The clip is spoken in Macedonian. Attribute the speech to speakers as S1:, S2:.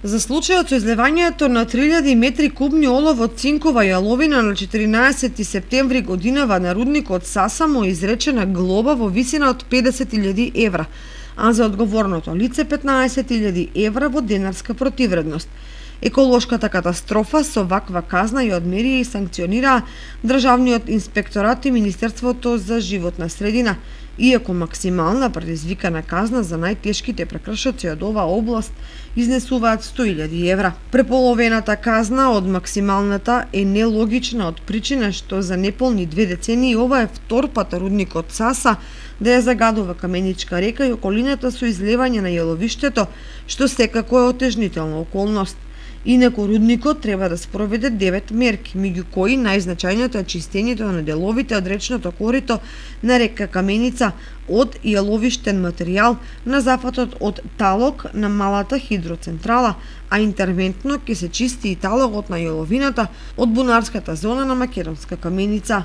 S1: За случајот со излевањето на 3000 метри кубни олов од цинкова јаловина на 14 септември годинава на рудникот Саса му е изречена глоба во висина од 50.000 евра, а за одговорното лице 15.000 евра во денарска противредност. Еколошката катастрофа со ваква казна ја одмерија и санкционираа Државниот инспекторат и Министерството за животна средина, иако максимална предизвикана казна за најтешките прекршоци од оваа област изнесуваат 100.000 евра. Преполовената казна од максималната е нелогична од причина што за неполни 2 децении ова е втор пат рудникот Саса да ја загадува Каменичка река и околината со излевање на јаловиштето, што секако е отежнителна околност. Инаку рудникот треба да спроведе 9 мерки, меѓу кои најзначајното е чистењето на деловите од речното корито на река Каменица од јаловиштен материјал на зафатот од талог на малата хидроцентрала, а интервентно ќе се чисти и талогот на јаловината од бунарската зона на Македонска Каменица.